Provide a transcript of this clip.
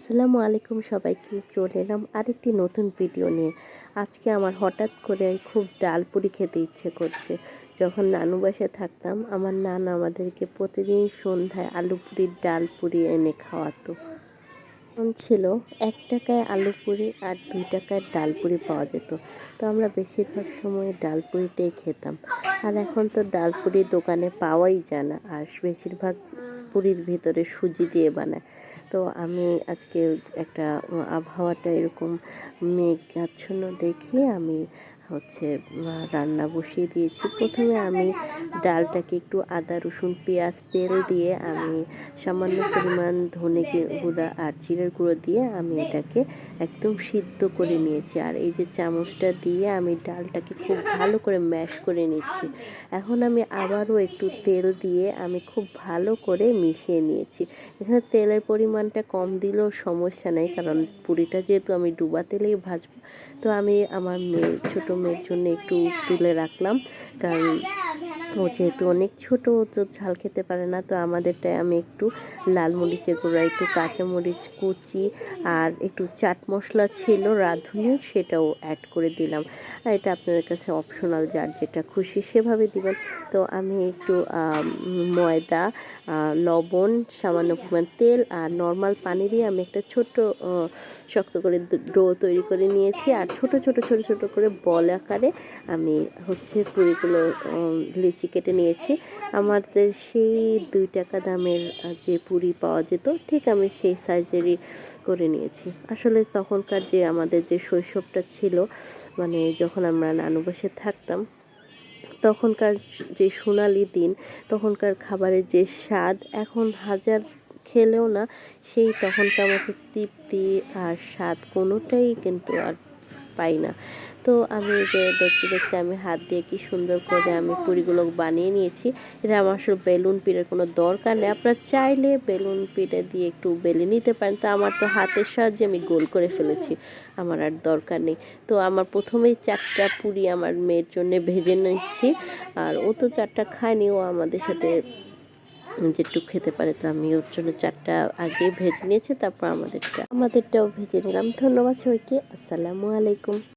আসসালামু আলাইকুম সবাইকে। চলে এলাম আরেকটি নতুন ভিডিও নিয়ে। আজকে আমার হঠাৎ করে খুব ডাল পুরি খেতে ইচ্ছে করছে। যখন নানু বাসায় থাকতাম আমার নানা আমাদেরকে প্রতিদিন সন্ধ্যায় আলু পুরির ডাল পুরি এনে খাওয়াতো। তখন ছিল ৳১ আলু পুরি আর ৳২ ডাল পুরি পাওয়া যেত। তো আমরা বেশিরভাগ সময় ডাল পুরিটাই খেতাম। আর এখন তো ডাল পুরি দোকানে পাওয়াই যায় না। আর বেশিরভাগ পুরির ভিতরে সুজি দিয়ে বানায়। তো আমি আজকে একটা আবহাওয়াটা এরকম মেঘাচ্ছন্ন দেখে আমি রান্না বসিয়ে দিয়েছি। প্রথমে আমি ডালটাকে একটু আদা, রসুন, পেঁয়াজ, তেল দিয়ে আমি সামান্য পরিমাণ ধনে গুঁড়া আর জিরার গুঁড়ো দিয়ে আমি এটাকে একদম সিদ্ধ করে নিয়েছি। আর এই যে চামচটা দিয়ে আমি ডালটাকে খুব ভালো করে ম্যাশ করে নিচ্ছি। এখন আমি আবারও একটু তেল দিয়ে আমি খুব ভালো করে মিশিয়ে নিয়েছি। এখানে তেলের পরিমাণটা কম দিলেও সমস্যা নেই, কারণ পুরিটা যেহেতু আমি ডুবা তেলেই ভাজবো। তো আমি আমার ছোটো মেয়ের জন্য একটু তুলে রাখলাম, কারণ ও যেহেতু অনেক ছোট, ও তো ঝাল খেতে পারে না। তো আমাদেরটায় আমি একটু লাল মরিচের গুঁড়া, একটু কাঁচামরিচ কুচি আর একটু চাট মশলা ছিল রাঁধুনি, সেটাও অ্যাড করে দিলাম। আর এটা আপনাদের কাছে অপশনাল, যার যেটা খুশি সেভাবে দিবেন। তো আমি একটু ময়দা, লবণ, সামান্য পরিমাণ তেল আর নর্মাল পানি দিয়ে আমি একটা ছোট্ট শক্ত করে ডো তৈরি করে নিয়েছি। আর ছোট ছোট করে বল আকারে আমি পুরিগুলো লিচি কেটে নিয়েছি। আমাদের সেই ৳2 দামের যে পুরি পাওয়া যেত, ঠিক আমি সেই সাইজেরই করে নিয়েছি। আসলে তখনকার যে আমাদের যে শৈশবটা ছিল, মানে যখন আমরা নানু বাসায় থাকতাম, তখনকার যে সোনালি দিন, তখনকার খাবারের যে স্বাদ এখন হাজার খেলেও না সেই তখনকার মতো তৃপ্তি আর স্বাদ কোনোটাই কিন্তু আর পাই না। তো আমি যে দেখতে আমি হাত দিয়ে কি সুন্দর করে আমি পুরিগুলো বানিয়ে নিয়েছি। এটা আমার আসলে বেলুন পিঠার কোনো দরকার নেই। আপনারা চাইলে বেলুন পিঠা দিয়ে একটু বেলে নিতে পারেন। তো আমার তো হাতের সাহায্যে আমি গোল করে ফেলেছি। আমার আর দরকার নেই। তো আমার প্রথমেই 4টা পুরি আমার মেয়ের জন্য ভেজে নিচ্ছি। আর ও তো 4টা খায়নি, ও আমাদের সাথে যেটুক খেতে পারে। তো আমি ওর জন্য 4টা আগে ভেজে নিয়েছি, তারপর আমাদেরটাও ভেজে নিলাম। ধন্যবাদ সবাইকে। আসসালামু আলাইকুম।